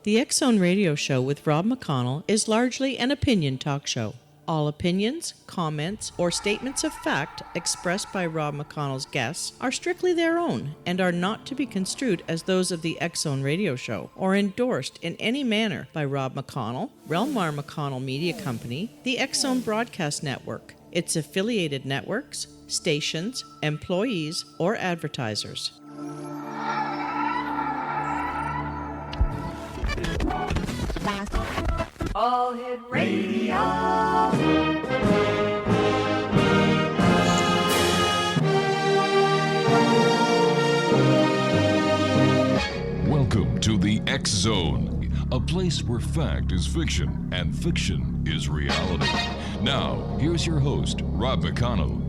The X Zone Radio Show with Rob McConnell is largely an opinion talk show. All opinions, comments, or statements of fact expressed by Rob McConnell's guests are strictly their own and are not to be construed as those of the X Zone Radio Show or endorsed in any manner by Rob McConnell, Relmar McConnell Media Company, the X Zone Broadcast Network, its affiliated networks, stations, employees, or advertisers. All Hit Radio. Welcome to the X Zone, a place where fact is fiction and fiction is reality. Now, here's your host, Rob McConnell.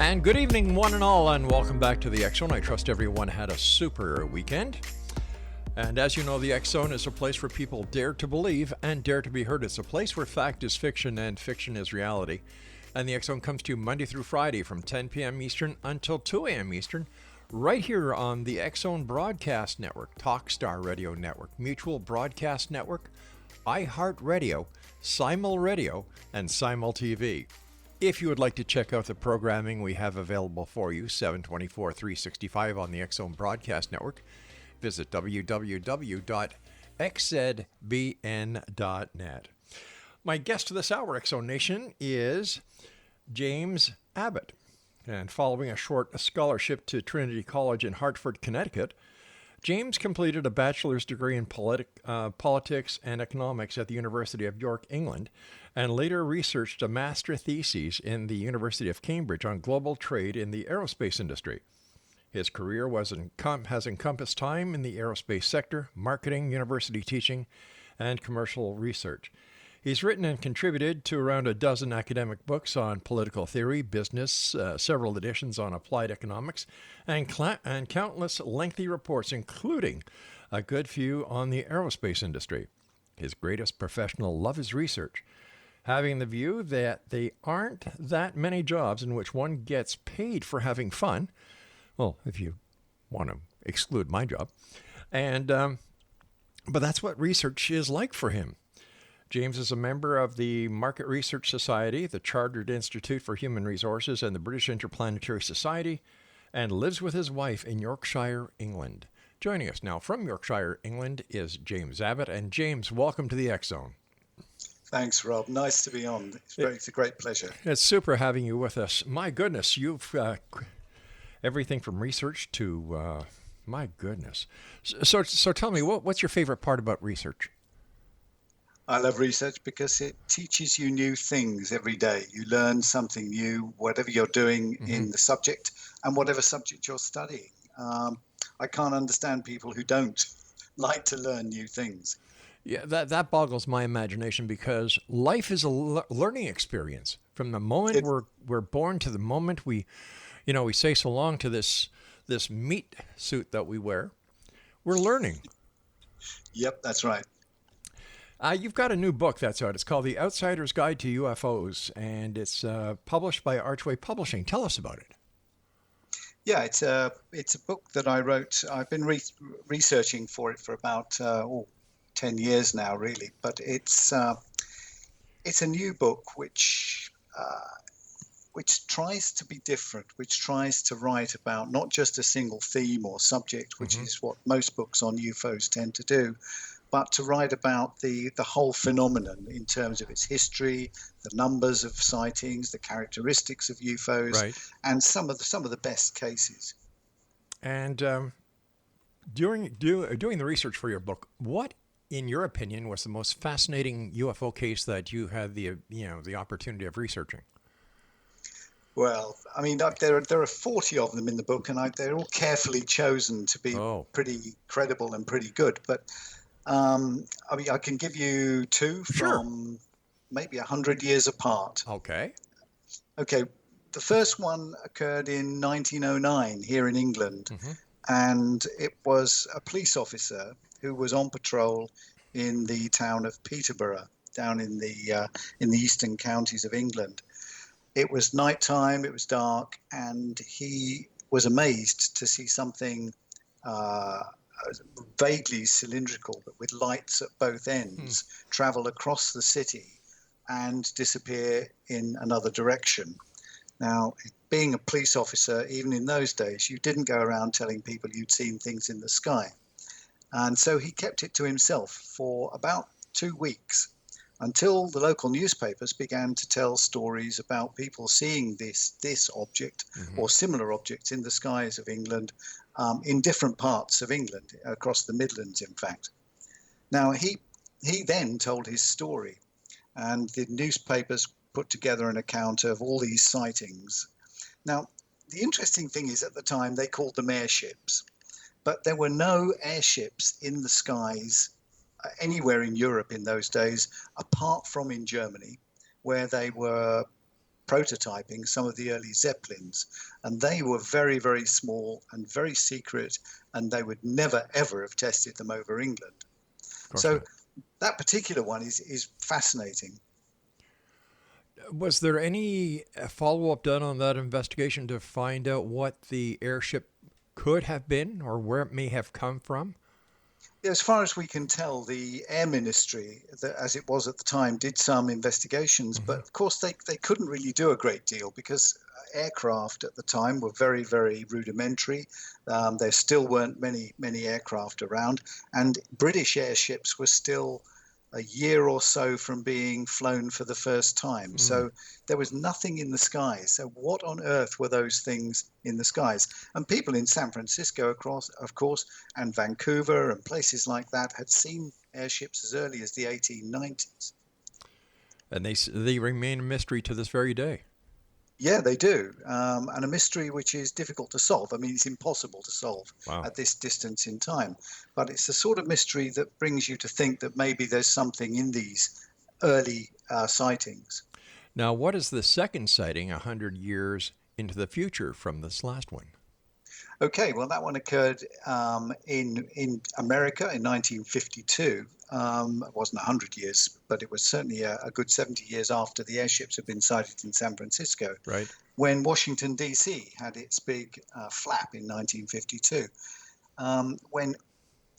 And good evening, one and all, and welcome back to the X Zone. I trust everyone had a super weekend. And as you know, the X Zone is a place where people dare to believe and dare to be heard. It's a place where fact is fiction and fiction is reality. And the X Zone comes to you Monday through Friday from 10 p.m. Eastern until 2 a.m. Eastern, right here on the X Zone Broadcast Network, Talkstar Radio Network, Mutual Broadcast Network, iHeartRadio, Simul Radio, and Simul TV. If you would like to check out the programming we have available for you, 724-365 on the X Zone Broadcast Network, visit www.xzbn.net. My guest this hour, X Zone Nation, is James Abbott. And following a short scholarship to Trinity College in Hartford, Connecticut, James completed a bachelor's degree in politics and economics at the University of York, England, and later researched a master thesis in the University of Cambridge on global trade in the aerospace industry. His career has encompassed time in the aerospace sector, marketing, university teaching, and commercial research. He's written and contributed to around a dozen academic books on political theory, business, several editions on applied economics, and countless lengthy reports, including a good few on the aerospace industry. His greatest professional love is research, having the view that there aren't that many jobs in which one gets paid for having fun. Well, if you want to exclude my job. But that's what research is like for him. James is a member of the Market Research Society, the Chartered Institute for Human Resources, and the British Interplanetary Society, and lives with his wife in Yorkshire, England. Joining us now from Yorkshire, England, is James Abbott. And James, welcome to the X Zone. Thanks, Rob. Nice to be on. It's a great pleasure. It's super having you with us. My goodness, you've everything from research to, my goodness. So tell me, what's your favorite part about research? I love research because it teaches you new things every day. You learn something new, whatever you're doing in the subject and whatever subject you're studying. I can't understand people who don't like to learn new things. Yeah, that boggles my imagination because life is a learning experience. From the moment we're born to the moment we say so long to this meat suit that we wear, we're learning. Yep, that's right. You've got a new book that's out. It's called The Outsider's Guide to UFOs, and it's published by Archway Publishing. Tell us about it. Yeah, it's a book that I wrote. I've been researching for it for about 10 years now, really. But it's a new book which tries to be different, which tries to write about not just a single theme or subject, which is what most books on UFOs tend to do, but to write about the whole phenomenon in terms of its history, the numbers of sightings, the characteristics of UFOs, right, and some of the best cases. And doing the research for your book, what, in your opinion, was the most fascinating UFO case that you had the opportunity of researching? Well, I mean, there are 40 of them in the book, and they're all carefully chosen to be pretty credible and pretty good. But I mean, I can give you two from maybe 100 years apart. Okay. Okay, the first one occurred in 1909 here in England, and it was a police officer who was on patrol in the town of Peterborough, down in the eastern counties of England. It was nighttime, it was dark, and he was amazed to see something vaguely cylindrical, but with lights at both ends, travel across the city and disappear in another direction. Now, being a police officer, even in those days, you didn't go around telling people you'd seen things in the sky. And so he kept it to himself for about 2 weeks, until the local newspapers began to tell stories about people seeing this object or similar objects in the skies of England, in different parts of England, across the Midlands, in fact. Now, he then told his story, and the newspapers put together an account of all these sightings. Now, the interesting thing is, at the time, they called them airships, but there were no airships in the skies anywhere in Europe in those days, apart from in Germany, where they were prototyping some of the early Zeppelins. And they were very, very small and very secret, and they would never, ever have tested them over England. So that particular one is fascinating. Was there any follow-up done on that investigation to find out what the airship could have been or where it may have come from? As far as we can tell, the Air Ministry, as it was at the time, did some investigations, but of course they couldn't really do a great deal because aircraft at the time were very, very rudimentary. There still weren't many aircraft around, and British airships were still a year or so from being flown for the first time. So there was nothing in the skies. So what on earth were those things in the skies? And people in San Francisco, of course, and Vancouver and places like that had seen airships as early as the 1890s. And they remain a mystery to this very day. Yeah, they do. And a mystery which is difficult to solve. I mean, it's impossible to solve at this distance in time. But it's the sort of mystery that brings you to think that maybe there's something in these early sightings. Now, what is the second sighting 100 years into the future from this last one? Okay, well, that one occurred in America in 1952. It wasn't 100 years, but it was certainly a good 70 years after the airships had been sighted in San Francisco. Right. When Washington, D.C. had its big flap in 1952. When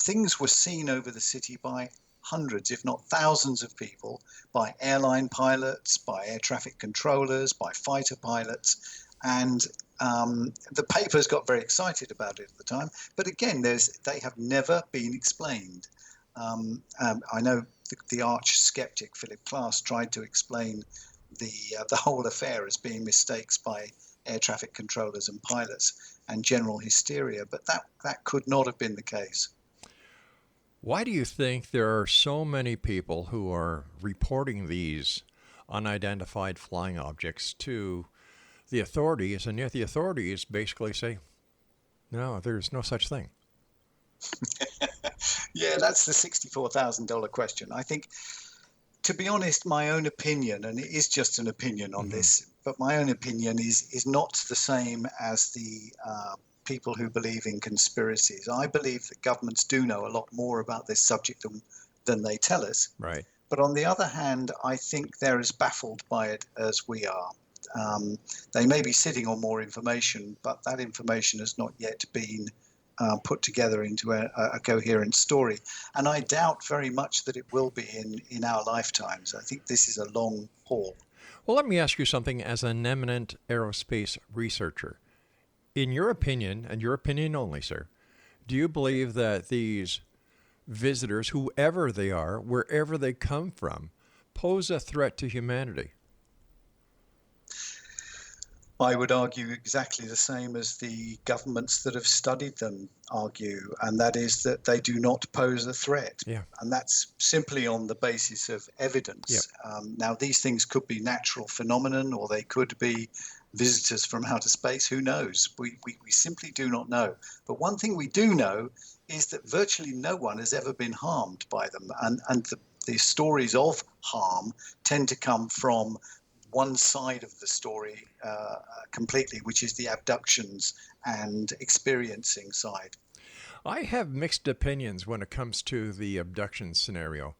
things were seen over the city by hundreds, if not thousands of people, by airline pilots, by air traffic controllers, by fighter pilots, and the papers got very excited about it at the time. But again, they have never been explained. I know the arch skeptic Philip Klass tried to explain the whole affair as being mistakes by air traffic controllers and pilots and general hysteria, but that could not have been the case. Why do you think there are so many people who are reporting these unidentified flying objects to the authorities, and yet the authorities basically say, no, there's no such thing? Yeah, that's the $64,000 question. I think, to be honest, my own opinion, and it is just an opinion on this, but my own opinion is not the same as the people who believe in conspiracies. I believe that governments do know a lot more about this subject than they tell us. Right. But on the other hand, I think they're as baffled by it as we are. They may be sitting on more information, but that information has not yet been put together into a coherent story. And I doubt very much that it will be in our lifetimes. I think this is a long haul. Well, let me ask you something as an eminent aerospace researcher. In your opinion, and your opinion only, sir, do you believe that these visitors, whoever they are, wherever they come from, pose a threat to humanity? I would argue exactly the same as the governments that have studied them argue, and that is that they do not pose a threat. Yeah. And that's simply on the basis of evidence. Yep. Now, these things could be natural phenomenon, or they could be visitors from outer space. Who knows? We simply do not know. But one thing we do know is that virtually no one has ever been harmed by them. And the stories of harm tend to come from one side of the story completely, which is the abductions and experiencing side. I have mixed opinions when it comes to the abduction scenario,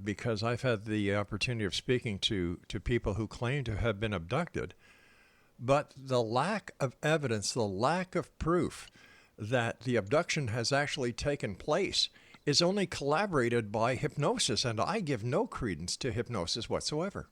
because I've had the opportunity of speaking to people who claim to have been abducted, but the lack of evidence, the lack of proof that the abduction has actually taken place is only corroborated by hypnosis, and I give no credence to hypnosis whatsoever.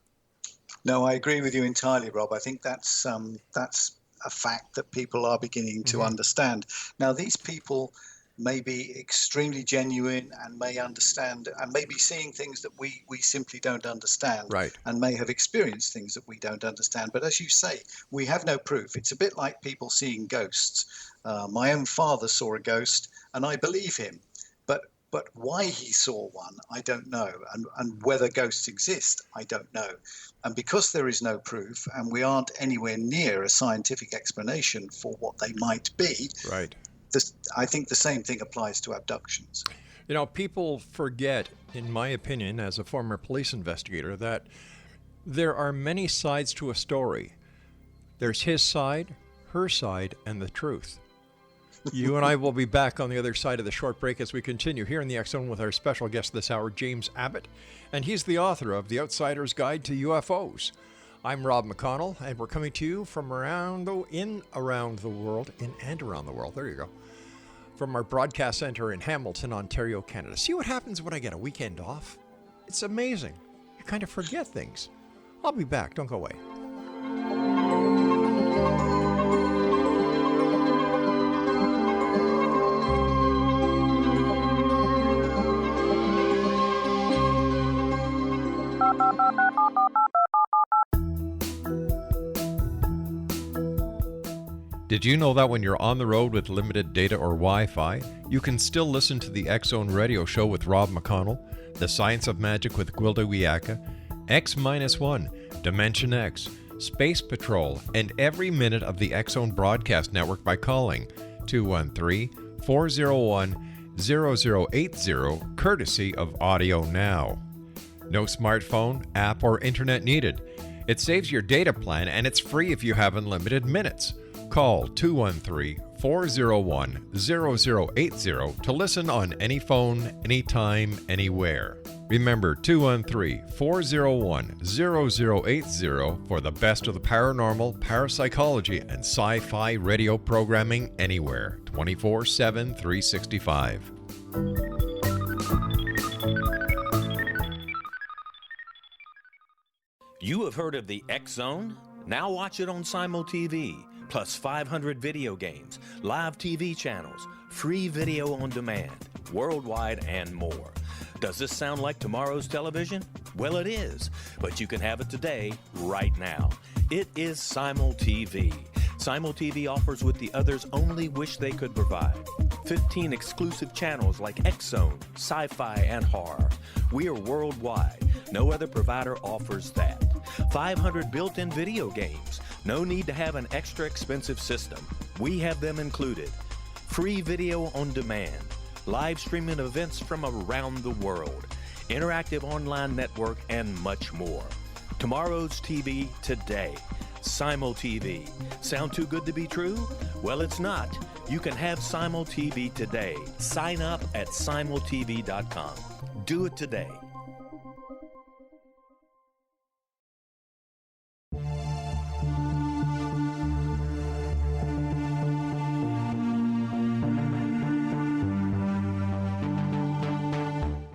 No, I agree with you entirely, Rob. I think that's a fact that people are beginning to understand. Now, these people may be extremely genuine and may understand and may be seeing things that we simply don't understand, Right. and may have experienced things that we don't understand. But as you say, we have no proof. It's a bit like people seeing ghosts. My own father saw a ghost, and I believe him. But why he saw one, I don't know. And whether ghosts exist, I don't know. And because there is no proof, and we aren't anywhere near a scientific explanation for what they might be, Right. I think the same thing applies to abductions. You know, people forget, in my opinion, as a former police investigator, that there are many sides to a story. There's his side, her side, and the truth. You and I will be back on the other side of the short break as we continue here in the X Zone with our special guest this hour, James Abbott, and he's the author of The Outsider's Guide to UFOs. I'm Rob McConnell, and we're coming to you from around the world, there you go, from our broadcast center in Hamilton, Ontario, Canada. See what happens when I get a weekend off? It's amazing. You kind of forget things. I'll be back. Don't go away. Did you know that when you're on the road with limited data or Wi-Fi, you can still listen to the X Zone radio show with Rob McConnell, The Science of Magic with Gwilda Wiyaka, X-1, Dimension X, Space Patrol, and every minute of the X Zone broadcast network by calling 213-401-0080, courtesy of Audio Now. No smartphone, app, or internet needed. It saves your data plan, and it's free if you have unlimited minutes. Call 213-401-0080 to listen on any phone, anytime, anywhere. Remember 213-401-0080 for the best of the paranormal, parapsychology, and sci-fi radio programming anywhere, 24/7, 365. You have heard of the X Zone? Now watch it on Simul TV. Plus 500 video games, live TV channels, free video on demand, worldwide, and more. Does this sound like tomorrow's television? Well, it is, but you can have it today, right now. It is Simul TV. Simul TV offers what the others only wish they could provide. 15 exclusive channels like X Zone, sci-fi, and horror. We are worldwide. No other provider offers that. 500 built-in video games. No need to have an extra expensive system. We have them included. Free video on demand. Live streaming events from around the world. Interactive online network, and much more. Tomorrow's TV today. Simul TV. Sound too good to be true? Well, it's not. You can have Simul TV today. Sign up at simultv.com. Do it today.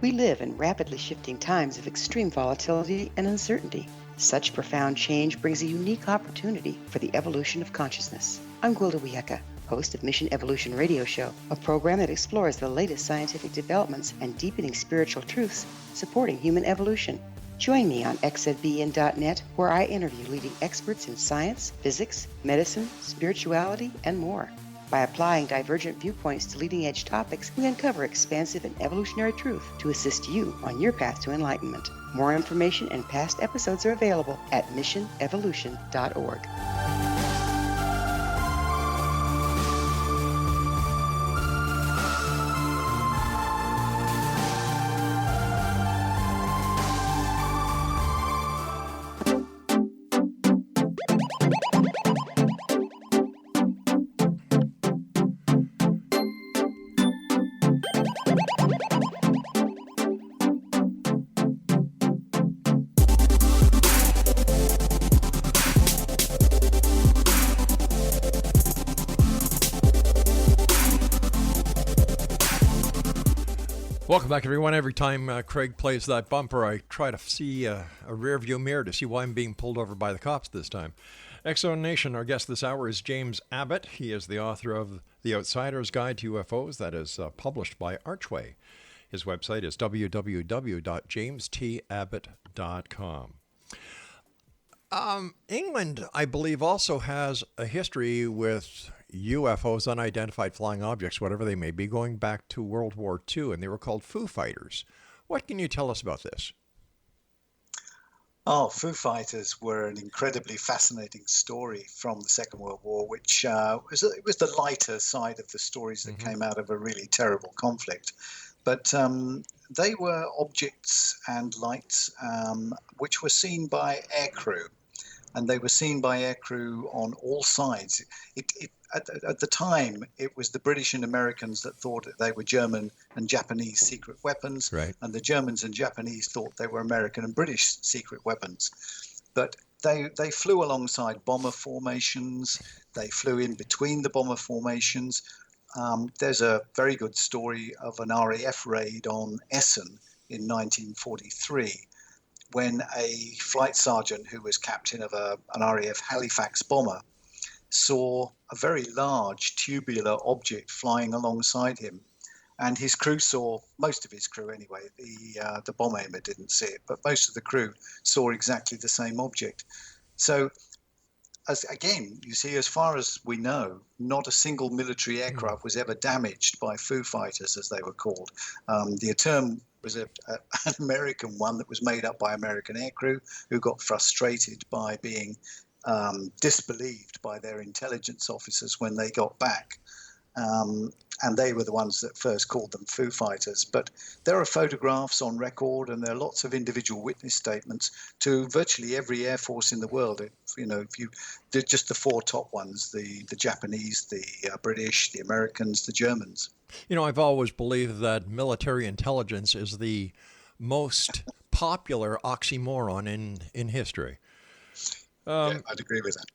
We live in rapidly shifting times of extreme volatility and uncertainty. Such profound change brings a unique opportunity for the evolution of consciousness. I'm Gwilda Wiyaka, host of Mission Evolution Radio Show, a program that explores the latest scientific developments and deepening spiritual truths supporting human evolution. Join me on xzbn.net, where I interview leading experts in science, physics, medicine, spirituality, and more. By applying divergent viewpoints to leading-edge topics, we uncover expansive and evolutionary truth to assist you on your path to enlightenment. More information and past episodes are available at missionevolution.org. Welcome back, everyone. Every time Craig plays that bumper, I try to see a rearview mirror to see why I'm being pulled over by the cops this time. X-Zone Nation, our guest this hour is James Abbott. He is the author of The Outsider's Guide to UFOs that is published by Archway. His website is www.jamestabbott.com. England, I believe, also has a history with UFOs, unidentified flying objects, whatever they may be, going back to World War II, and they were called Foo Fighters. What can you tell us about this? Oh, Foo Fighters were an incredibly fascinating story from the Second World War, which was the lighter side of the stories that came out of a really terrible conflict. But they were objects and lights which were seen by aircrew, and they were seen by aircrew on all sides. At the time, it was the British and Americans that thought that they were German and Japanese secret weapons, right, and the Germans and Japanese thought they were American and British secret weapons. But they flew alongside bomber formations. They flew in between the bomber formations. There's a very good story of an RAF raid on Essen in 1943, when a flight sergeant who was captain of an RAF Halifax bomber saw a very large tubular object flying alongside him, and his crew saw, most of his crew anyway, the bomb aimer didn't see it, but most of the crew saw exactly the same object. So again, you see, as far as we know, not a single military aircraft was ever damaged by Foo Fighters, as they were called. The term was an American one that was made up by American aircrew who got frustrated by being disbelieved by their intelligence officers when they got back. And they were the ones that first called them Foo Fighters. But there are photographs on record, and there are lots of individual witness statements to virtually every air force in the world. If you did just the four top ones, the Japanese, the British, the Americans, the Germans. I've always believed that military intelligence is the most popular oxymoron in history. Yeah, I'd agree with that.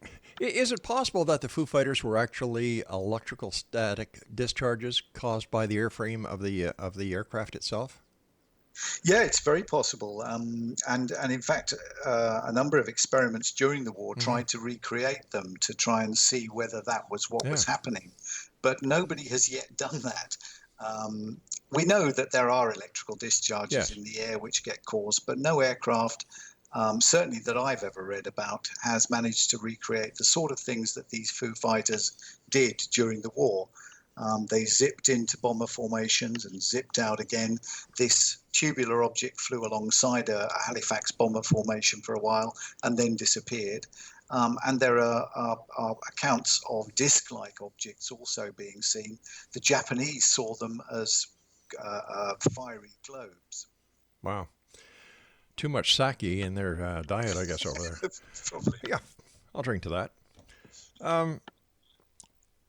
Is it possible that the Foo Fighters were actually electrical static discharges caused by the airframe of the aircraft itself? Yeah, it's very possible. And in fact, a number of experiments during the war tried to recreate them to try and see whether that was what was happening. But nobody has yet done that. We know that there are electrical discharges in the air which get caused, but no aircraft, certainly that I've ever read about, has managed to recreate the sort of things that these Foo Fighters did during the war. They zipped into bomber formations and zipped out again. This tubular object flew alongside a Halifax bomber formation for a while and then disappeared. And there are accounts of disc-like objects also being seen. The Japanese saw them as fiery globes. Wow. Too much sake in their diet, I guess, over there. Probably. Yeah, I'll drink to that.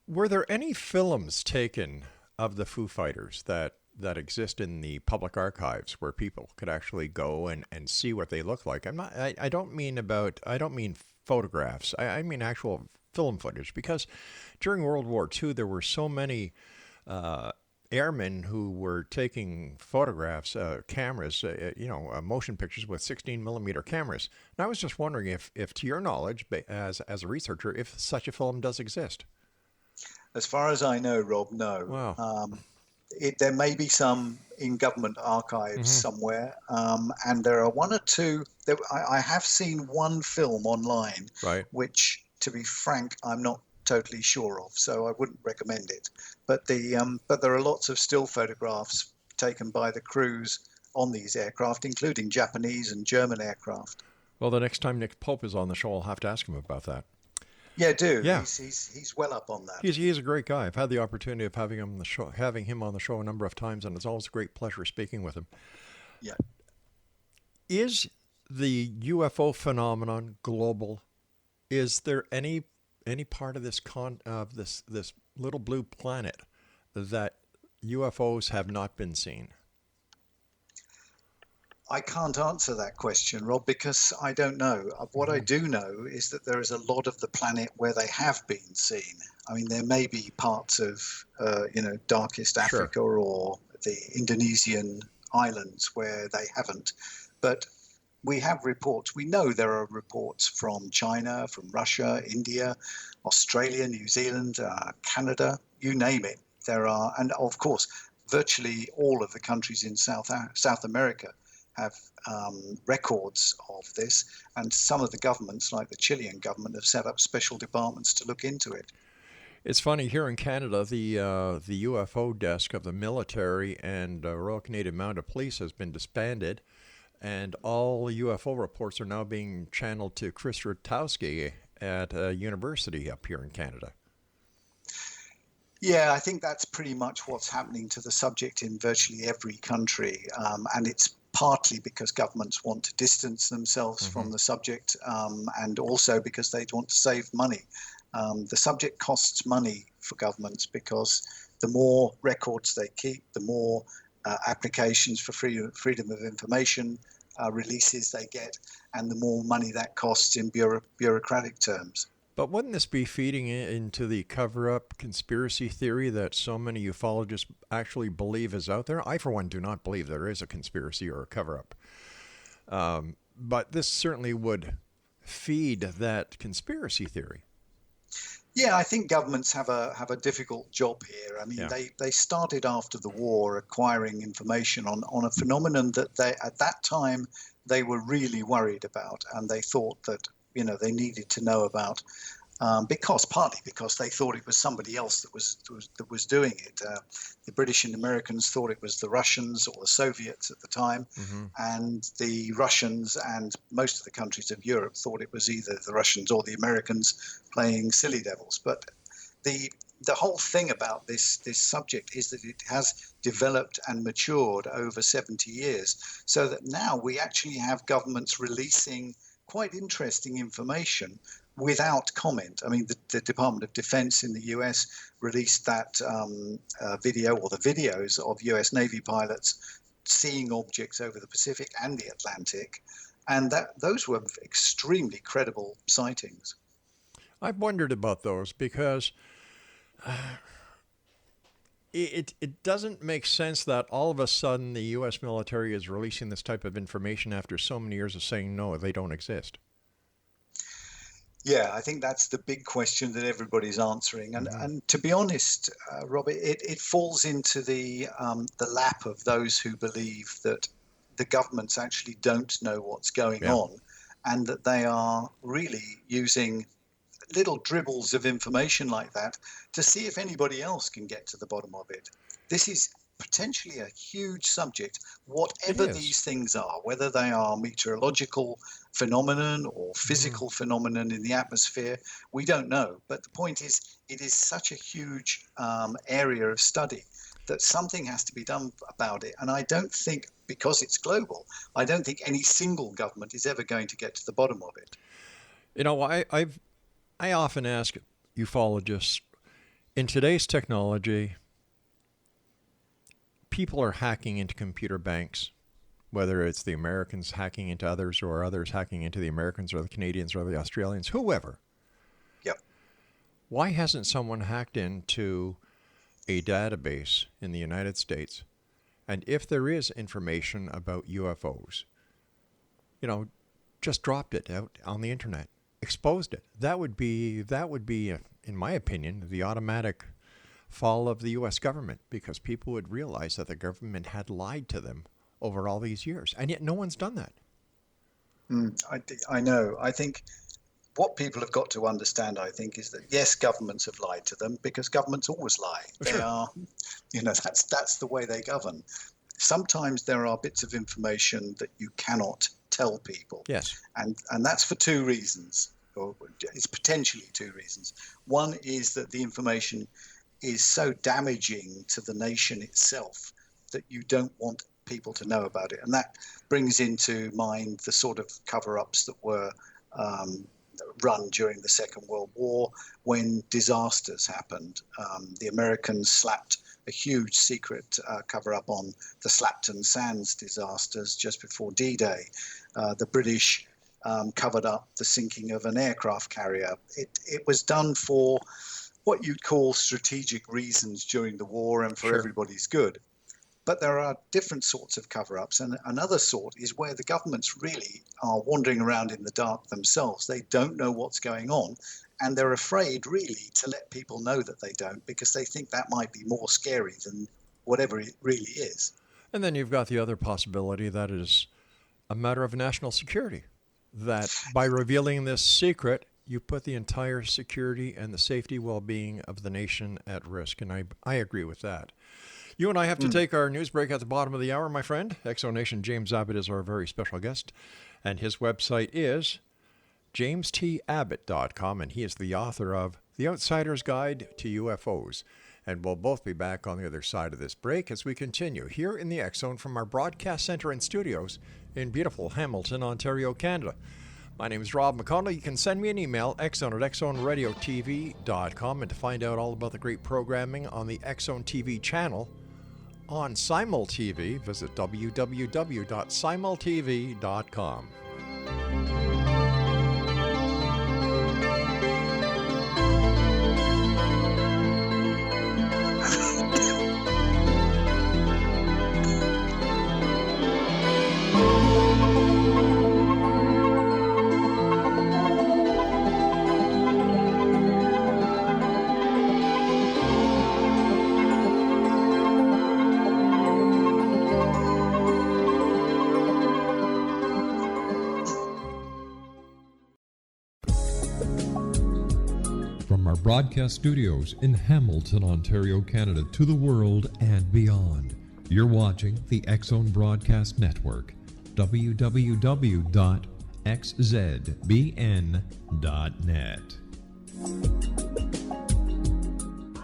Were there any films taken of the Foo Fighters that exist in the public archives where people could actually go and see what they look like? I don't mean photographs. I mean actual film footage, because during World War II there were so many airmen who were taking photographs, cameras, motion pictures with 16 millimeter cameras. And I was just wondering if to your knowledge, as a researcher, if such a film does exist. As far as I know, Rob, no. Wow. There may be some in government archives somewhere, and there are one or two. I have seen one film online, right, which, to be frank, I'm not totally sure of, so I wouldn't recommend it. But there are lots of still photographs taken by the crews on these aircraft, including Japanese and German aircraft. Well, the next time Nick Pope is on the show, I'll have to ask him about that. Yeah, do. Yeah. He's well up on that. He's a great guy. I've had the opportunity of having him on the show a number of times, and it's always a great pleasure speaking with him. Yeah. Is the UFO phenomenon global? Is there any part of this this little blue planet that UFOs have not been seen? I can't answer that question, Rob, because I don't know. What I do know is that there is a lot of the planet where they have been seen. I mean, there may be parts of, darkest Africa or the Indonesian islands where they haven't. But we have reports. We know there are reports from China, from Russia, India, Australia, New Zealand, Canada, you name it. There are, and of course, virtually all of the countries in South America have records of this, and some of the governments, like the Chilean government, have set up special departments to look into it. It's funny, here in Canada, the UFO desk of the military and Royal Canadian Mounted Police has been disbanded, and all UFO reports are now being channeled to Chris Rutowski at a university up here in Canada. Yeah, I think that's pretty much what's happening to the subject in virtually every country, and it's partly because governments want to distance themselves from the subject, and also because they want to save money. The subject costs money for governments because the more records they keep, the more applications for freedom of information releases they get, and the more money that costs in bureaucratic terms. But wouldn't this be feeding into the cover-up conspiracy theory that so many ufologists actually believe is out there? I, for one, do not believe there is a conspiracy or a cover-up. But this certainly would feed that conspiracy theory. Yeah, I think governments have a difficult job here. I mean, they started after the war acquiring information on a phenomenon that they, at that time, they were really worried about, and they thought that they needed to know about, partly because they thought it was somebody else that was doing it. The British and Americans thought it was the Russians or the Soviets at the time, and the Russians and most of the countries of Europe thought it was either the Russians or the Americans playing silly devils. But the whole thing about this subject is that it has developed and matured over 70 years, so that now we actually have governments releasing quite interesting information without comment. I mean, the Department of Defense in the US released that video, or the videos of US Navy pilots seeing objects over the Pacific and the Atlantic, and those were extremely credible sightings. I've wondered about those because it doesn't make sense that all of a sudden the U.S. military is releasing this type of information after so many years of saying, no, they don't exist. Yeah, I think that's the big question that everybody's answering. And to be honest, Robert, it falls into the lap of those who believe that the governments actually don't know what's going on, and that they are really using little dribbles of information like that to see if anybody else can get to the bottom of it. This is potentially a huge subject, whatever these things are, whether they are meteorological phenomenon or physical phenomenon in the atmosphere, we don't know. But the point is, it is such a huge area of study that something has to be done about it. And I don't think, because it's global, I don't think any single government is ever going to get to the bottom of it. I often ask ufologists, in today's technology, people are hacking into computer banks, whether it's the Americans hacking into others or others hacking into the Americans or the Canadians or the Australians, whoever. Yep. Why hasn't someone hacked into a database in the United States? And if there is information about UFOs, just dropped it out on the internet. Exposed it. That would be, in my opinion, the automatic fall of the U.S. government, because people would realize that the government had lied to them over all these years, and yet no one's done that. I know. I think what people have got to understand, I think, is that yes, governments have lied to them, because governments always lie. They are, that's the way they govern. Sometimes there are bits of information that you cannot tell people. Yes. And that's for two reasons, or it's potentially two reasons. One is that the information is so damaging to the nation itself that you don't want people to know about it. And that brings into mind the sort of cover-ups that were run during the Second World War when disasters happened. The Americans slapped a huge secret cover-up on the Slapton Sands disasters just before D-Day. The British covered up the sinking of an aircraft carrier. It was done for what you'd call strategic reasons during the war and for everybody's good. But there are different sorts of cover-ups, and another sort is where the governments really are wandering around in the dark themselves. They don't know what's going on, and they're afraid really to let people know that they don't, because they think that might be more scary than whatever it really is. And then you've got the other possibility that is a matter of national security, that by revealing this secret, you put the entire security and the safety well-being of the nation at risk. And I agree with that. You and I have to take our news break at the bottom of the hour, my friend. Exonation James Abbott is our very special guest, and his website is jamestabbott.com, and he is the author of The Outsider's Guide to UFOs. And we'll both be back on the other side of this break as we continue here in the X Zone from our broadcast center and studios in beautiful Hamilton, Ontario, Canada. My name is Rob McConnell. You can send me an email, xzone@xzoneradiotv.com, and to find out all about the great programming on the X Zone TV channel on Simul TV, visit www.simultv.com. Broadcast studios in Hamilton, Ontario, Canada, to the world and beyond. You're watching the X Zone Broadcast Network, www.xzbn.net.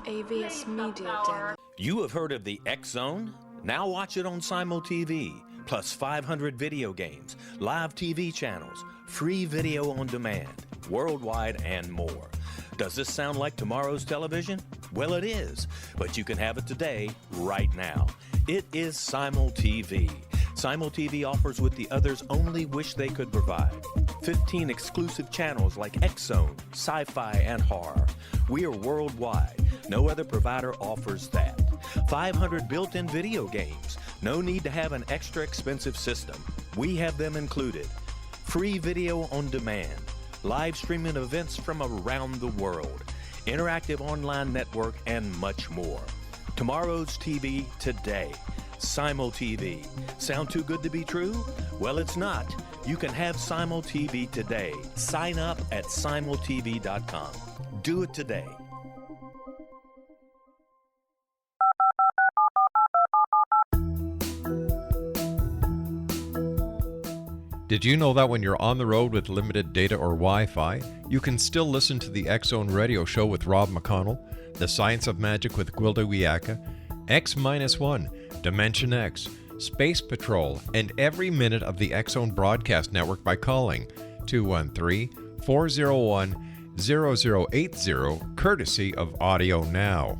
AVS Media Demo. You have heard of the X Zone? Now watch it on Simul TV, plus 500 video games, live TV channels, free video on demand, worldwide, and more. Does this sound like tomorrow's television? Well, it is, but you can have it today, right now. It is Simul TV. Simul TV offers what the others only wish they could provide. 15 exclusive channels like X Zone, sci-fi, and horror. We are worldwide. No other provider offers that. 500 built-in video games. No need to have an extra expensive system. We have them included. Free video on demand. Live streaming events from around the world, interactive online network, and much more. Tomorrow's TV today. Simul TV. Sound too good to be true? Well, it's not. You can have Simul TV today. Sign up at simultv.com. Do it today. Did you know that when you're on the road with limited data or Wi-Fi, you can still listen to the X Zone Radio Show with Rob McConnell, The Science of Magic with Gwilda Wiyaka, X-1, Dimension X, Space Patrol, and every minute of the X Zone Broadcast Network by calling 213-401-0080, courtesy of Audio Now.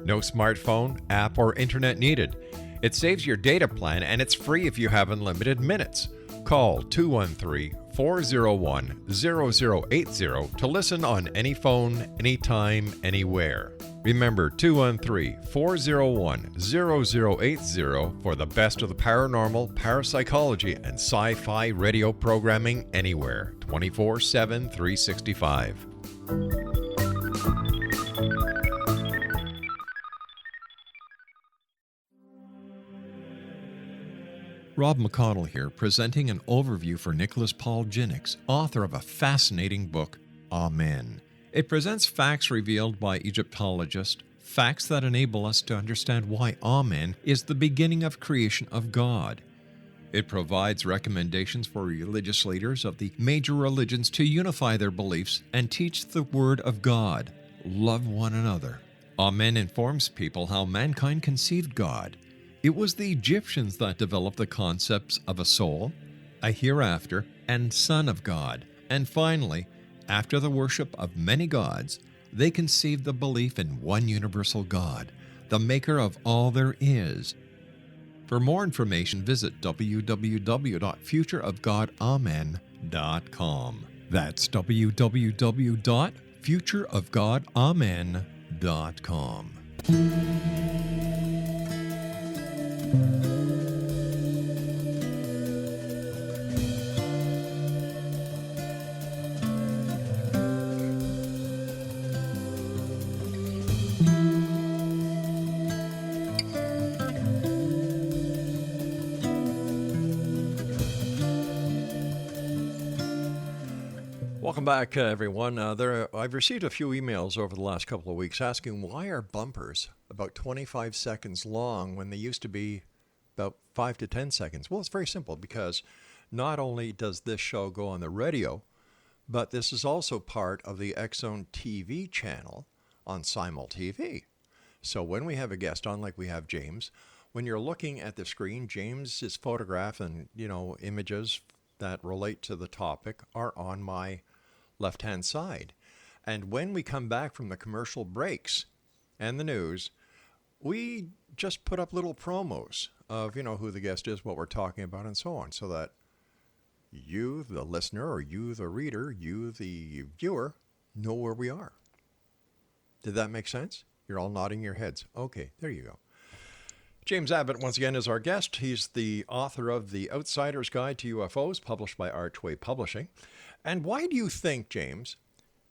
No smartphone, app, or internet needed. It saves your data plan, and it's free if you have unlimited minutes. Call 213-401-0080 to listen on any phone, anytime, anywhere. Remember 213-401-0080 for the best of the paranormal, parapsychology, and sci-fi radio programming anywhere, 24/7, 365. Rob McConnell here, presenting an overview for Nicholas Paul Jennings, author of a fascinating book, Amen. It presents facts revealed by Egyptologists, facts that enable us to understand why Amen is the beginning of creation of God. It provides recommendations for religious leaders of the major religions to unify their beliefs and teach the Word of God. Love one another. Amen informs people how mankind conceived God. It was the Egyptians that developed the concepts of a soul, a hereafter, and Son of God. And finally, after the worship of many gods, they conceived the belief in one universal God, the maker of all there is. For more information, visit www.futureofgodamen.com. That's www.futureofgodamen.com. Welcome back, everyone. I've received a few emails over the last couple of weeks asking why are bumpers about 25 seconds long when they used to be about 5 to 10 seconds. Well, it's very simple because not only does this show go on the radio, but this is also part of the X-Zone TV channel on Simul TV. So when we have a guest on, like we have James, when you're looking at the screen, James's photograph and, images that relate to the topic are on my left-hand side. And when we come back from the commercial breaks and the news, we just put up little promos of, who the guest is, what we're talking about, and so on, so that you, the listener, or you, the reader, you, the viewer, know where we are. Did that make sense? You're all nodding your heads. Okay, there you go. James Abbott, once again, is our guest. He's the author of The Outsider's Guide to UFOs, published by Archway Publishing. And why do you think, James,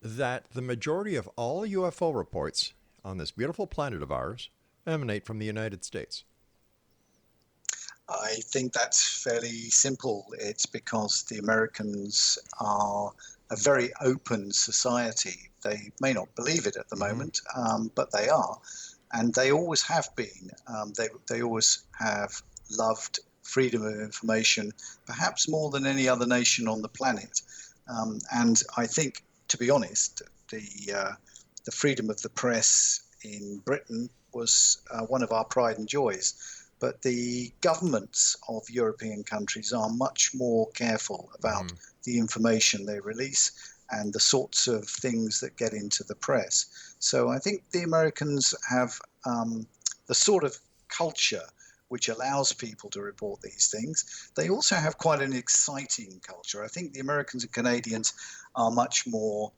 that the majority of all UFO reports on this beautiful planet of ours emanate from the United States? I think that's fairly simple. It's because the Americans are a very open society. They may not believe it at the moment, but they are. And they always have been. They always have loved freedom of information, perhaps more than any other nation on the planet. And I think, to be honest, the freedom of the press in Britain was one of our pride and joys. But the governments of European countries are much more careful about the information they release and the sorts of things that get into the press. So I think the Americans have the sort of culture which allows people to report these things. They also have quite an exciting culture. I think the Americans and Canadians are much more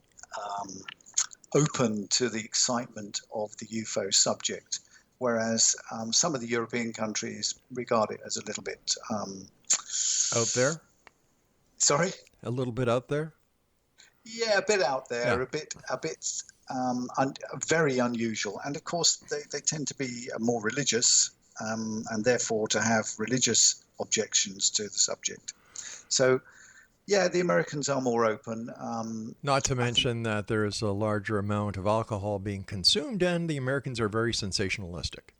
open to the excitement of the UFO subject, whereas some of the European countries regard it as a little bit... out there? Sorry? A little bit out there? Yeah, a bit out there, Yeah. a bit very unusual. And of course, they tend to be more religious, and therefore to have religious objections to the subject. So, yeah, the Americans are more open. Not to mention that there is a larger amount of alcohol being consumed, and the Americans are very sensationalistic.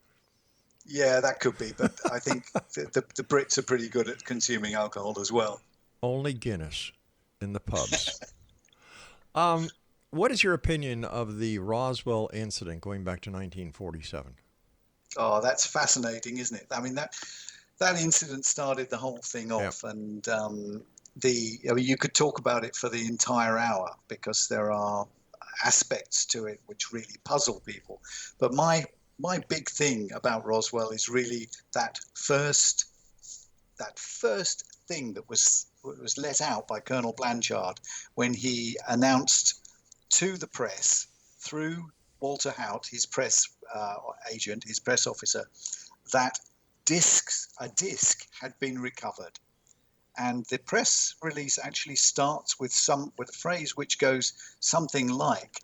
Yeah, that could be, but I think the Brits are pretty good at consuming alcohol as well. Only Guinness in the pubs. What is your opinion of the Roswell incident going back to 1947? Oh, that's fascinating, isn't it? I mean, that incident started the whole thing off, and you could talk about it for the entire hour because there are aspects to it which really puzzle people. But my big thing about Roswell is really that first thing that was let out by Colonel Blanchard when he announced to the press through Walter Haut, his press agent, his press officer, that a disc had been recovered. And the press release actually starts with a phrase which goes something like,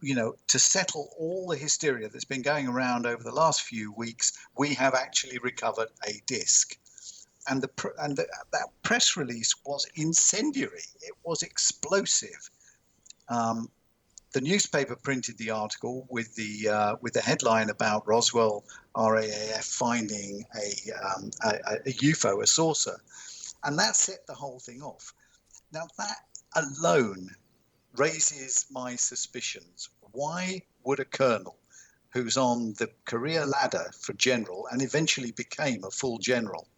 to settle all the hysteria that's been going around over the last few weeks, we have actually recovered a disc. And that press release was incendiary. It was explosive. The newspaper printed the article with the headline about Roswell RAAF finding a UFO, a saucer, and that set the whole thing off. Now that alone raises my suspicions. Why would a colonel who's on the career ladder for general and eventually became a full general,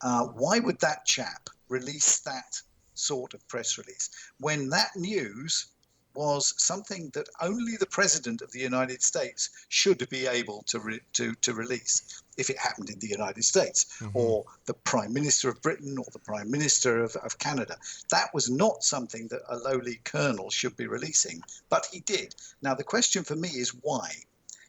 why would that chap release that sort of press release when that news was something that only the President of the United States should be able to release if it happened in the United States, or the Prime Minister of Britain or the Prime Minister of Canada? That was not something that a lowly colonel should be releasing, but he did. Now, the question for me is why?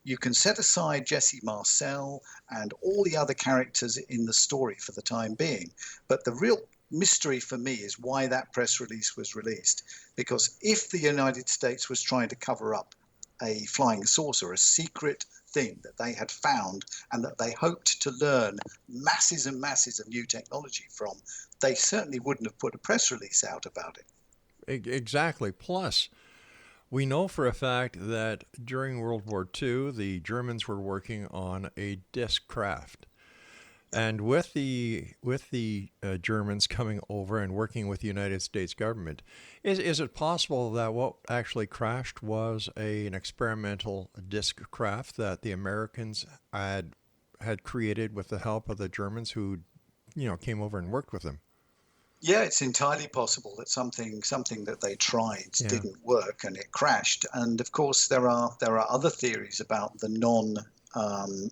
you can set aside Jesse Marcel and all the other characters in the story for the time being. But the real mystery for me is why that press release was released. Because if the United States was trying to cover up a flying saucer, a secret thing that they had found and that they hoped to learn masses and masses of new technology from, they certainly wouldn't have put a press release out about it. Exactly. Plus, we know for a fact that during World War II, the Germans were working on a disc craft. And with the Germans coming over and working with the United States government, is it possible that what actually crashed was an experimental disc craft that the Americans had created with the help of the Germans who, came over and worked with them? Yeah, it's entirely possible that something that they tried didn't work and it crashed. And of course, there are other theories about the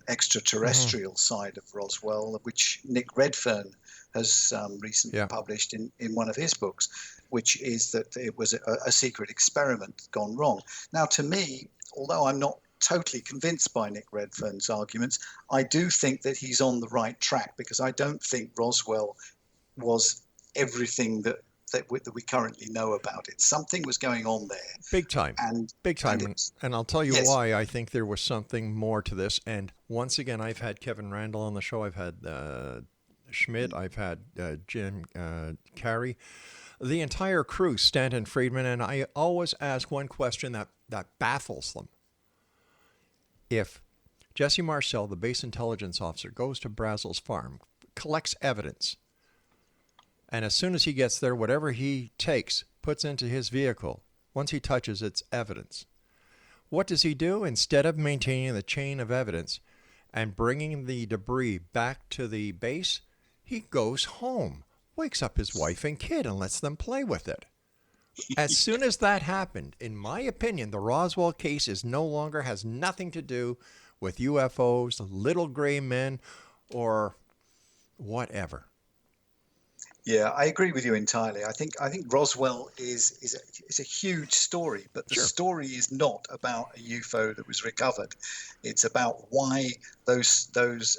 extraterrestrial side of Roswell, which Nick Redfern has recently published in one of his books, which is that it was a secret experiment gone wrong. Now, to me, although I'm not totally convinced by Nick Redfern's arguments, I do think that he's on the right track, because I don't think Roswell was everything that we currently know about it. Something was going on there. Big time. And I'll tell you why I think there was something more to this. And once again, I've had Kevin Randall on the show. I've had Schmidt. I've had Jim Carey. The entire crew, Stanton Friedman. And I always ask one question that baffles them. If Jesse Marcel, the base intelligence officer, goes to Brazel's farm, collects evidence, and as soon as he gets there, whatever he takes, puts into his vehicle, once he touches, it's evidence. What does he do? Instead of maintaining the chain of evidence and bringing the debris back to the base, he goes home, wakes up his wife and kid, and lets them play with it. As soon as that happened, in my opinion, the Roswell case has nothing to do with UFOs, little gray men, or whatever. Yeah, I agree with you entirely. I think Roswell is a huge story, but the story is not about a UFO that was recovered. It's about why those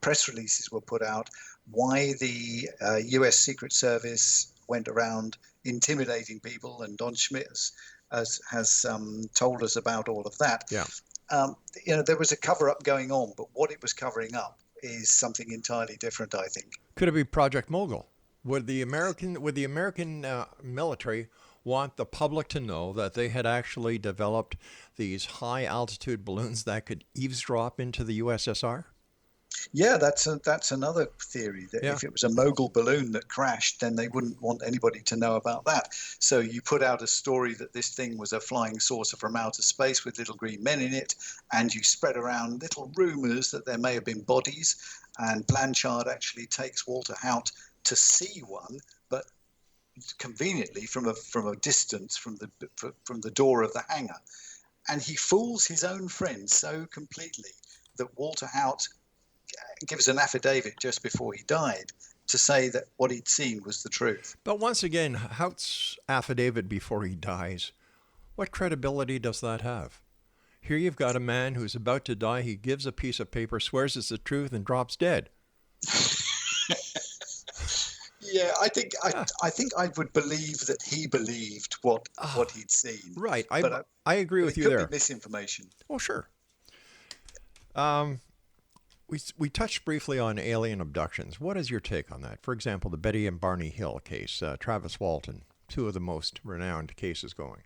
press releases were put out, why the U.S. Secret Service went around intimidating people, and Don Schmidt has told us about all of that. Yeah. There was a cover-up going on, but what it was covering up is something entirely different, I think. Could it be Project Mogul? Would the American military want the public to know that they had actually developed these high-altitude balloons that could eavesdrop into the USSR? Yeah, that's another theory, that if it was a Mogul balloon that crashed, then they wouldn't want anybody to know about that. So you put out a story that this thing was a flying saucer from outer space with little green men in it, and you spread around little rumors that there may have been bodies, and Blanchard actually takes Walter Haut to see one, but conveniently from a distance from the door of the hangar. And he fools his own friends so completely that Walter Haut gives an affidavit just before he died to say that what he'd seen was the truth. But once again, Haut's affidavit before he dies, what credibility does that have? Here you've got a man who's about to die. He gives a piece of paper, swears it's the truth, and drops dead. Yeah, I think I would believe that he believed what he'd seen. Right, I agree with you there. It could be misinformation. Oh, sure. We touched briefly on alien abductions. What is your take on that? For example, the Betty and Barney Hill case, Travis Walton, two of the most renowned cases going.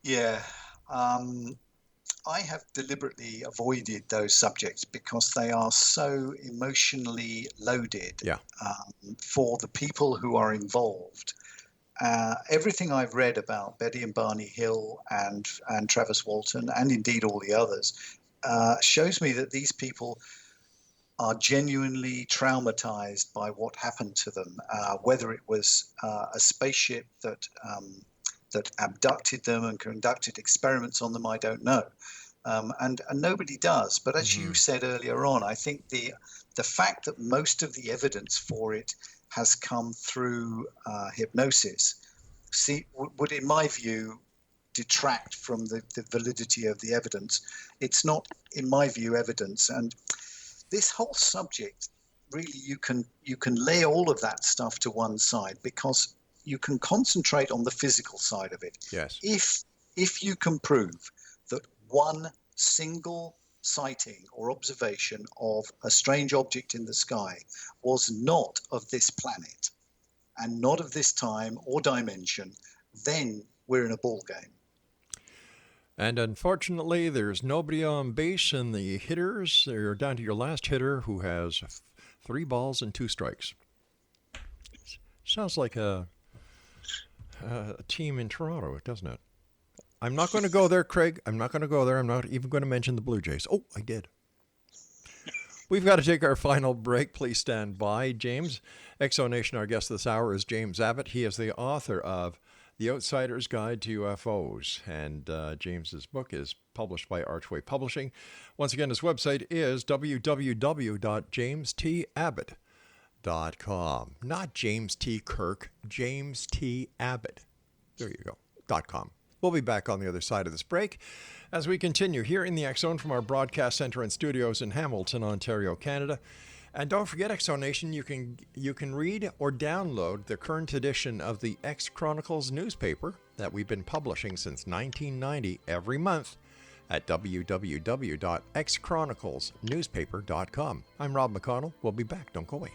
Yeah. I have deliberately avoided those subjects because they are so emotionally loaded for the people who are involved. Everything I've read about Betty and Barney Hill and Travis Walton, and indeed all the others, shows me that these people are genuinely traumatized by what happened to them, whether it was a spaceship that abducted them and conducted experiments on them, I don't know. And nobody does. But as you said earlier on, I think the fact that most of the evidence for it has come through hypnosis would, in my view, detract from the validity of the evidence. It's not, in my view, evidence. And this whole subject, really, you can lay all of that stuff to one side, because you can concentrate on the physical side of it. Yes. If you can prove that one single sighting or observation of a strange object in the sky was not of this planet and not of this time or dimension, then we're in a ball game. And unfortunately, there's nobody on base, and the hitters, you're down to your last hitter, who has 3 balls and 2 strikes. Sounds like a team in Toronto, doesn't it? I'm not going to go there, Craig. I'm not going to go there. I'm not even going to mention the Blue Jays. Oh, I did. We've got to take our final break. Please stand by. James, Exonation, our guest this hour is James Abbott. He is the author of The Outsider's Guide to UFOs, and James's book is published by Archway Publishing. Once again, his website is www.jamestAbbott.com. Not James T. Kirk, James T. Abbott. There you go, .com. We'll be back on the other side of this break as we continue here in the X Zone from our broadcast center and studios in Hamilton, Ontario, Canada. And don't forget, Exonation, you can read or download the current edition of the X Chronicles newspaper that we've been publishing since 1990 every month at www.xchroniclesnewspaper.com. I'm Rob McConnell. We'll be back. Don't go away.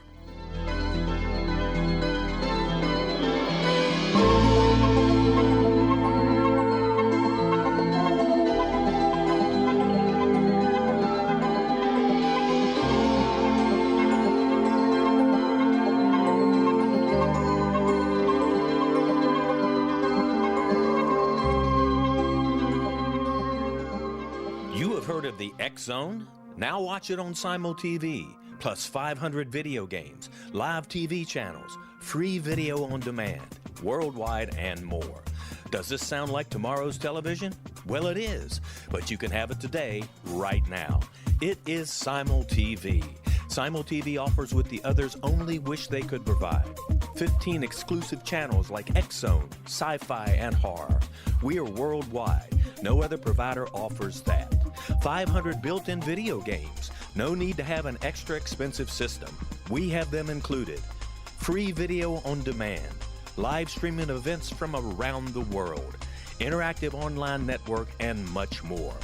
Of the X Zone? Now watch it on Simul TV, plus 500 video games, live TV channels, free video on demand, worldwide, and more. Does this sound like tomorrow's television? Well, it is, but you can have it today, right now. It is Simul TV. Simul TV offers what the others only wish they could provide. 15 exclusive channels like X Zone, Sci-Fi, and Horror. We are worldwide. No other provider offers that. 500 built-in video games. No need to have an extra expensive system. We have them included. Free video on demand. Live streaming events from around the world. Interactive online network, and much more.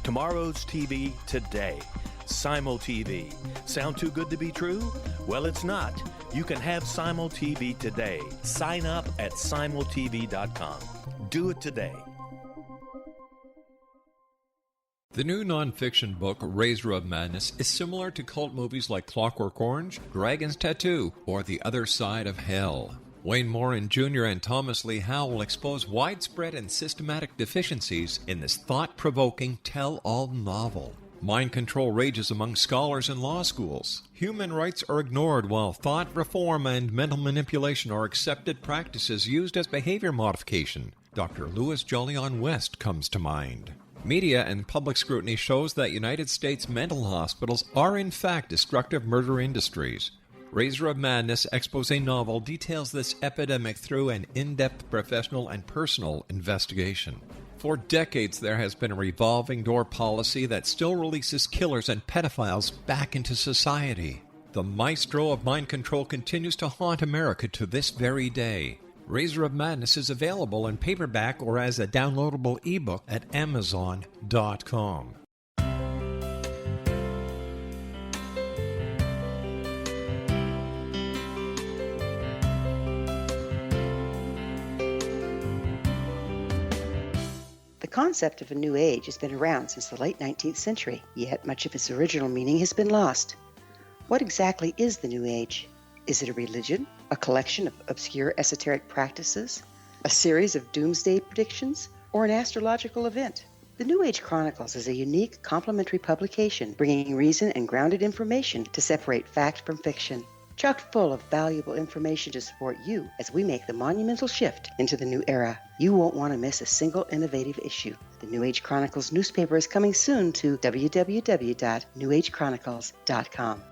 Tomorrow's TV today. Simul TV. Sound too good to be true? Well, it's not. You can have Simul TV today. Sign up at simultv.com. Do it today. The new nonfiction book, Razor of Madness, is similar to cult movies like Clockwork Orange, Dragon's Tattoo, or The Other Side of Hell. Wayne Morin Jr. and Thomas Lee Howe will expose widespread and systematic deficiencies in this thought-provoking tell-all novel. Mind control rages among scholars in law schools. Human rights are ignored while thought reform and mental manipulation are accepted practices used as behavior modification. Dr. Louis Jolyon West comes to mind. Media and public scrutiny shows that United States mental hospitals are in fact destructive murder industries. Razor of Madness expose novel details this epidemic through an in-depth professional and personal investigation. For decades, there has been a revolving door policy that still releases killers and pedophiles back into society. The maestro of mind control continues to haunt America to this very day. Razor of Madness is available in paperback or as a downloadable ebook at Amazon.com. The concept of a new age has been around since the late 19th century, yet much of its original meaning has been lost. What exactly is the new age? Is it a religion, a collection of obscure esoteric practices, a series of doomsday predictions, or an astrological event? The New Age Chronicles is a unique complementary publication bringing reason and grounded information to separate fact from fiction. Chock full of valuable information to support you as we make the monumental shift into the new era. You won't want to miss a single innovative issue. The New Age Chronicles newspaper is coming soon to www.newagechronicles.com.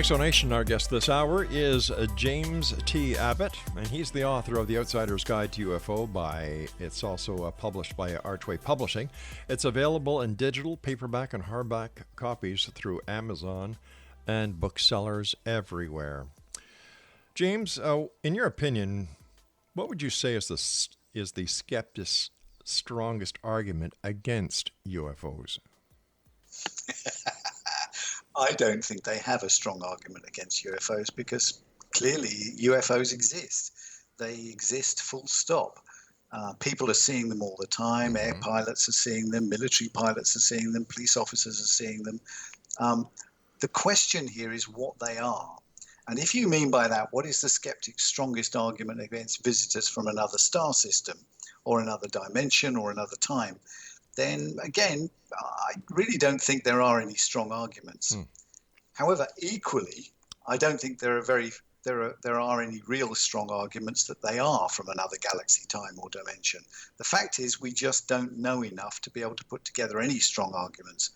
Exonation, our guest this hour is James T. Abbott, and he's the author of The Outsider's Guide to UFO. It's also published by Archway Publishing. It's available in digital, paperback, and hardback copies through Amazon and booksellers everywhere. James, in your opinion, what would you say is the skeptic's strongest argument against UFOs? I don't think they have a strong argument against UFOs because clearly UFOs exist. They exist full stop. People are seeing them all the time. Air pilots are seeing them. Military pilots are seeing them. Police officers are seeing them. The question here is what they are. And if you mean by that, what is the skeptic's strongest argument against visitors from another star system or another dimension or another time? Then again, I really don't think there are any strong arguments. However, equally, I don't think there are any real strong arguments that they are from another galaxy, time, or dimension. The fact is, we just don't know enough to be able to put together any strong arguments.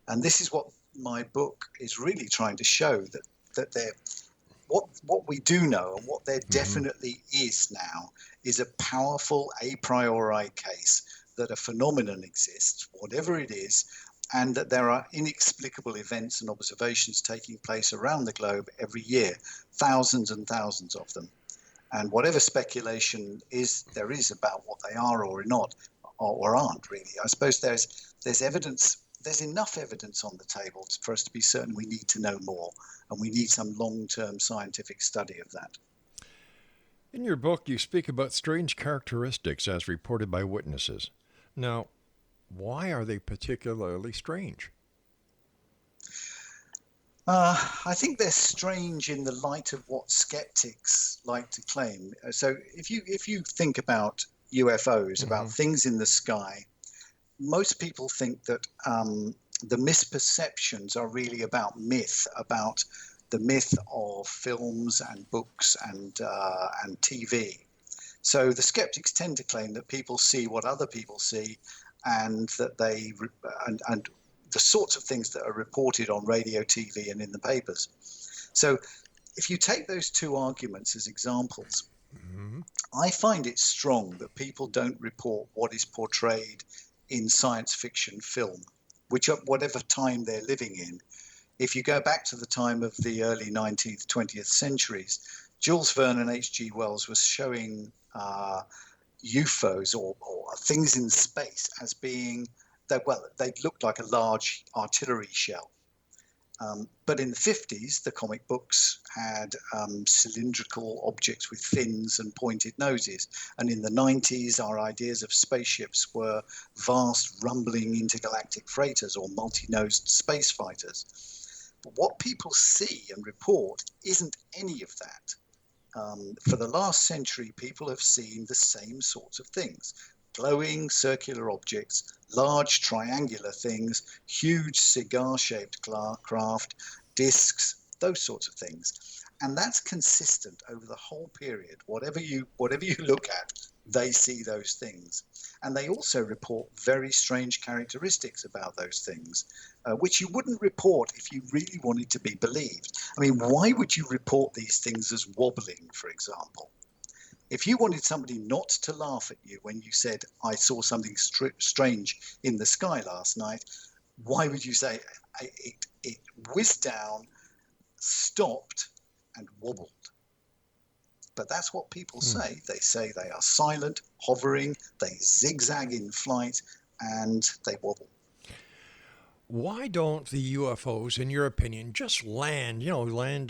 And this is what my book is really trying to show, that they're what we do know and what there definitely is now is a powerful a priori case that a phenomenon exists, whatever it is, and that there are inexplicable events and observations taking place around the globe every year, thousands and thousands of them. And whatever speculation there is about what they are or not, or aren't really, I suppose there's evidence. There's enough evidence on the table for us to be certain we need to know more, and we need some long-term scientific study of that. In your book, you speak about strange characteristics as reported by witnesses. Now, why are they particularly strange? I think they're strange in the light of what skeptics like to claim. So if you think about UFOs, about things in the sky, most people think that the misperceptions are really about myth, about the myth of films and books and TV. So the skeptics tend to claim that people see what other people see, and that and the sorts of things that are reported on radio, TV, and in the papers. So if you take those two arguments as examples, I find it strong that people don't report what is portrayed in science fiction film, whatever time they're living in. If you go back to the time of the early 19th, 20th centuries, Jules Verne and H.G. Wells was showing UFOs or things in space as being they looked like a large artillery shell. But in the 50s, the comic books had cylindrical objects with fins and pointed noses. And in the 90s, our ideas of spaceships were vast, rumbling intergalactic freighters or multi-nosed space fighters. But what people see and report isn't any of that. For the last century, people have seen the same sorts of things: glowing circular objects, large triangular things, huge cigar-shaped craft, discs, those sorts of things. And that's consistent over the whole period. Whatever you look at, they see those things. And they also report very strange characteristics about those things, which you wouldn't report if you really wanted to be believed. I mean, why would you report these things as wobbling, for example? If you wanted somebody not to laugh at you when you said, I saw something strange in the sky last night, why would you say it whizzed down, stopped, and wobbled? But that's what people say. They say they are silent, hovering, they zigzag in flight, and they wobble. Why don't the UFOs, in your opinion, just land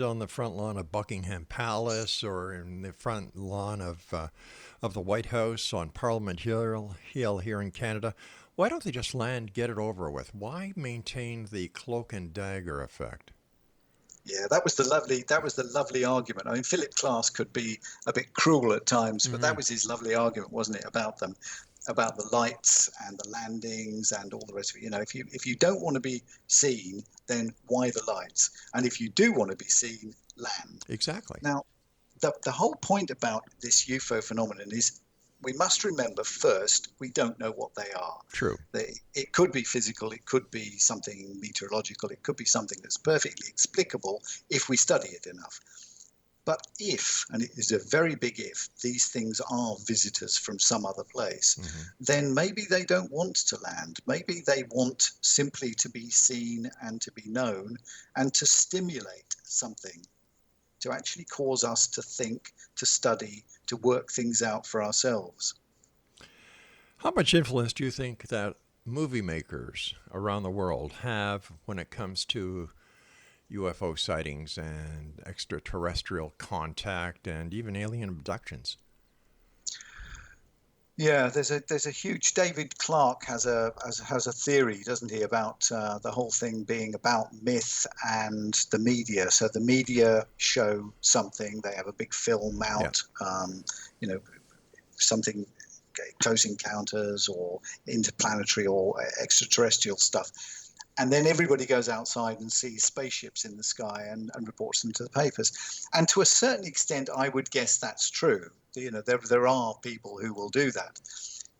on the front lawn of Buckingham Palace or in the front lawn of the White House on Parliament Hill here in Canada? Why don't they just land, get it over with? Why maintain the cloak and dagger effect? Yeah, that was the lovely argument. I mean, Philip Klass could be a bit cruel at times, but that was his lovely argument, wasn't it, about them, about the lights and the landings and all the rest of it. If you don't want to be seen, then why the lights? And if you do want to be seen, land. Exactly. Now, the whole point about this UFO phenomenon is we must remember first, we don't know what they are. True. It could be physical, it could be something meteorological, it could be something that's perfectly explicable if we study it enough. But if, and it is a very big if, these things are visitors from some other place, then maybe they don't want to land. Maybe they want simply to be seen and to be known and to stimulate something, to actually cause us to think, to study, to work things out for ourselves. How much influence do you think that movie makers around the world have when it comes to UFO sightings and extraterrestrial contact and even alien abductions? Yeah, there's a huge. David Clarke has a theory, doesn't he, about the whole thing being about myth and the media. So the media show something, they have a big film out, something, close encounters or interplanetary or extraterrestrial stuff. And then everybody goes outside and sees spaceships in the sky and reports them to the papers. And to a certain extent, I would guess that's true. There are people who will do that.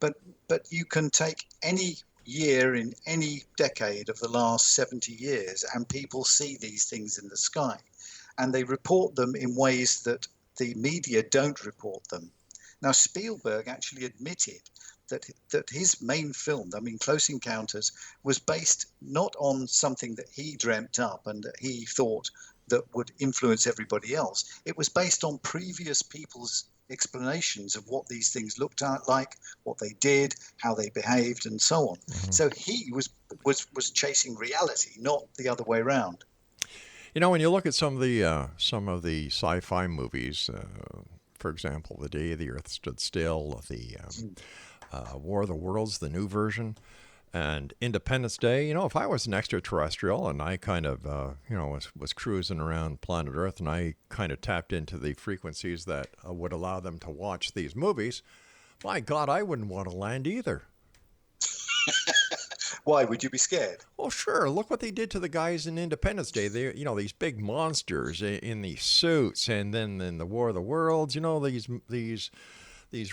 But you can take any year in any decade of the last 70 years and people see these things in the sky. And they report them in ways that the media don't report them. Now, Spielberg actually admitted that his main film, Close Encounters, was based not on something that he dreamt up and that he thought that would influence everybody else. It was based on previous people's explanations of what these things looked like, what they did, how they behaved, and so on. So he was chasing reality, not the other way around. When you look at some of the sci-fi movies, for example, The Day the Earth Stood Still, the War of the Worlds, the new version, and Independence Day. If I was an extraterrestrial and I kind of, was cruising around planet Earth and I kind of tapped into the frequencies that would allow them to watch these movies, my God, I wouldn't want to land either. Why would you be scared? Well, sure. Look what they did to the guys in Independence Day. They, these big monsters in these suits, and then in the War of the Worlds, these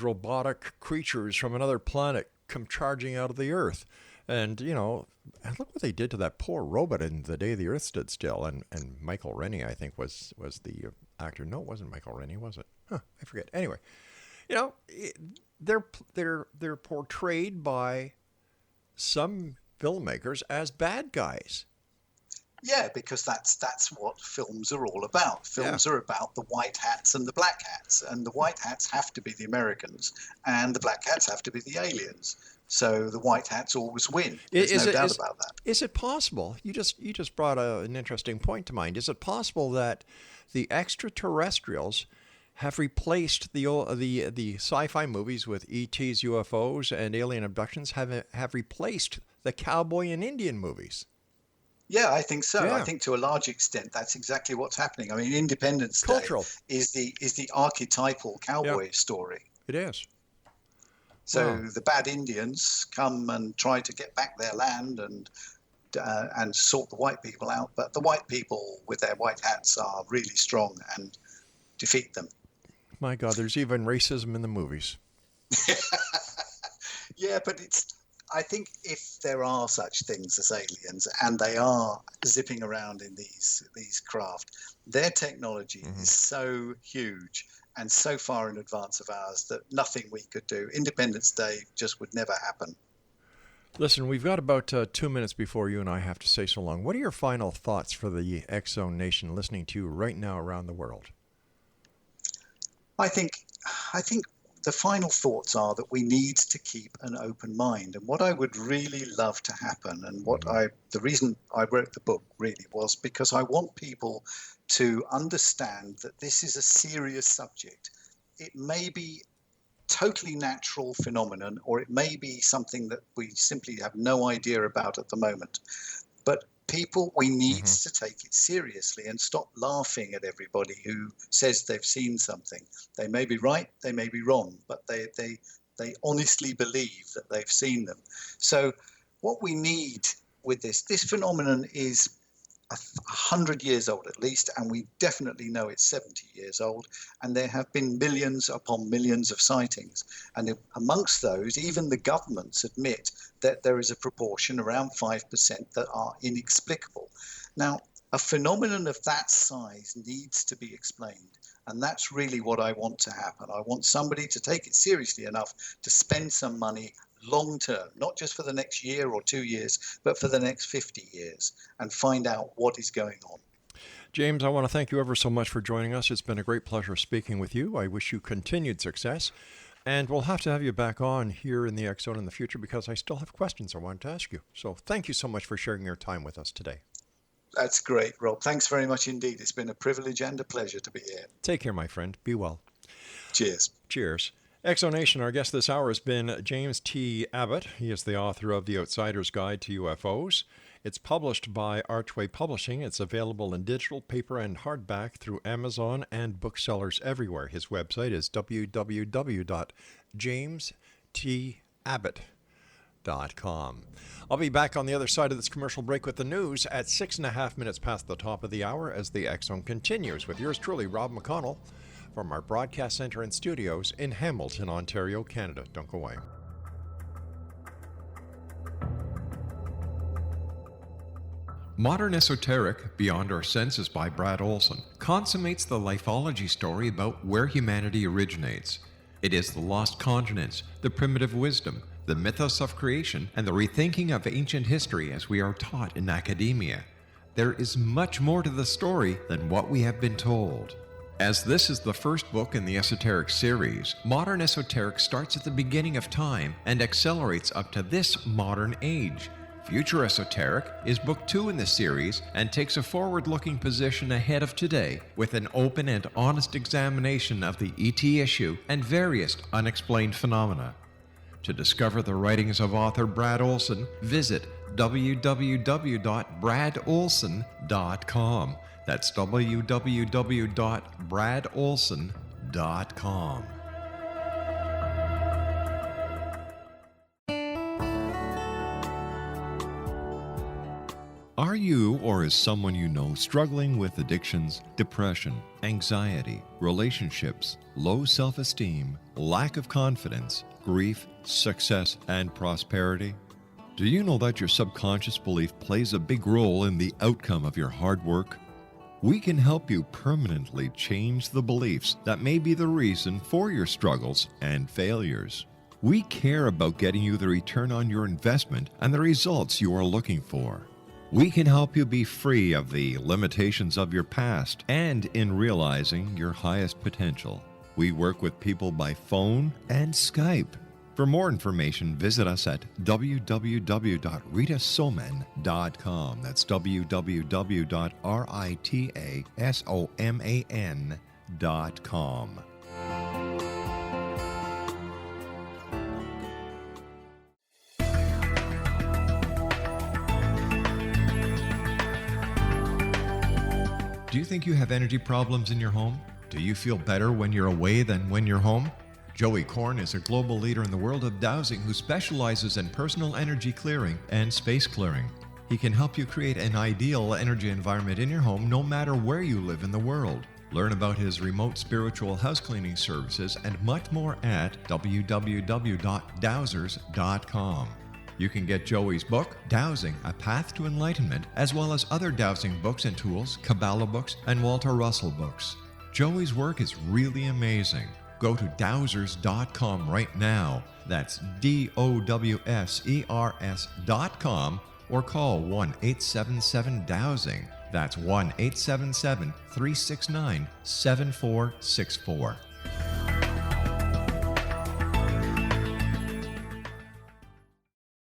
robotic creatures from another planet come charging out of the Earth. And, and look what they did to that poor robot in The Day the Earth Stood Still. And Michael Rennie, I think, was the actor. No, it wasn't Michael Rennie, was it? I forget. Anyway, they're portrayed by some filmmakers as bad guys. Yeah, because that's what films are all about. Films are about the white hats and the black hats, and the white hats have to be the Americans, and the black hats have to be the aliens. So the white hats always win. There's no doubt about that. Is it possible? You just brought an interesting point to mind. Is it possible that the extraterrestrials have replaced the sci-fi movies with ETs, UFOs, and alien abductions? Have replaced the cowboy and Indian movies? Yeah, I think so. Yeah. I think to a large extent that's exactly what's happening. Independence Day is the archetypal cowboy story. It is. So the bad Indians come and try to get back their land and sort the white people out, but the white people with their white hats are really strong and defeat them. My God, there's even racism in the movies. Yeah, but I think if there are such things as aliens and they are zipping around in these craft, their technology is so huge and so far in advance of ours that nothing we could do. Independence Day just would never happen. Listen, we've got about 2 minutes before you and I have to say so long. What are your final thoughts for the X-Zone Nation listening to you right now around the world? I think the final thoughts are that we need to keep an open mind. And what I would really love to happen, and the reason I wrote the book really was because I want people to understand that this is a serious subject. It may be totally natural phenomenon, or it may be something that we simply have no idea about at the moment. But we need to take it seriously and stop laughing at everybody who says they've seen something. They may be right, they may be wrong, but they honestly believe that they've seen them. So what we need with this phenomenon is 100 years old at least, and we definitely know it's 70 years old, and there have been millions upon millions of sightings. And amongst those, even the governments admit that there is a proportion, around 5%, that are inexplicable. Now, a phenomenon of that size needs to be explained. And that's really what I want to happen. I want somebody to take it seriously enough to spend some money long term, not just for the next year or 2 years, but for the next 50 years, and find out what is going on. James, I want to thank you ever so much for joining us. It's been a great pleasure speaking with you. I wish you continued success. And we'll have to have you back on here in the X Zone in the future because I still have questions I want to ask you. So thank you so much for sharing your time with us today. That's great, Rob. Thanks very much indeed. It's been a privilege and a pleasure to be here. Take care, my friend. Be well. Cheers. Cheers. Exonation, our guest this hour has been James T. Abbott. He is the author of The Outsider's Guide to UFOs. It's published by Archway Publishing. It's available in digital, paper, and hardback through Amazon and booksellers everywhere. His website is www.jamestabbott.com. I'll be back on the other side of this commercial break with the news at 6.5 minutes past the top of the hour as the X Zone continues with yours truly, Rob McConnell, from our broadcast center and studios in Hamilton, Ontario, Canada. Don't go away. Modern Esoteric, Beyond Our Senses by Brad Olson, consummates the lifology story about where humanity originates. It is the lost continents, the primitive wisdom, the mythos of creation, and the rethinking of ancient history as we are taught in academia. There is much more to the story than what we have been told. As this is the first book in the Esoteric series, Modern Esoteric starts at the beginning of time and accelerates up to this modern age. Future Esoteric is book 2 in the series and takes a forward-looking position ahead of today with an open and honest examination of the ET issue and various unexplained phenomena. To discover the writings of author Brad Olson, visit www.bradolson.com. That's www.bradolson.com. Are you or is someone you know struggling with addictions, depression, anxiety, relationships, low self-esteem, lack of confidence, grief, success, and prosperity? Do you know that your subconscious belief plays a big role in the outcome of your hard work? We can help you permanently change the beliefs that may be the reason for your struggles and failures. We care about getting you the return on your investment and the results you are looking for. We can help you be free of the limitations of your past and in realizing your highest potential. We work with people by phone and Skype. For more information, visit us at www.ritasoman.com. That's www.ritasoman.com. Do you think you have energy problems in your home? Do you feel better when you're away than when you're home? Joey Korn is a global leader in the world of dowsing who specializes in personal energy clearing and space clearing. He can help you create an ideal energy environment in your home no matter where you live in the world. Learn about his remote spiritual house cleaning services and much more at www.dowsers.com. You can get Joey's book, Dowsing, A Path to Enlightenment, as well as other dowsing books and tools, Kabbalah books, and Walter Russell books. Joey's work is really amazing. Go to dowsers.com right now. That's DOWSERS.com or call 1-877-DOWSING. That's 1-877-369-7464.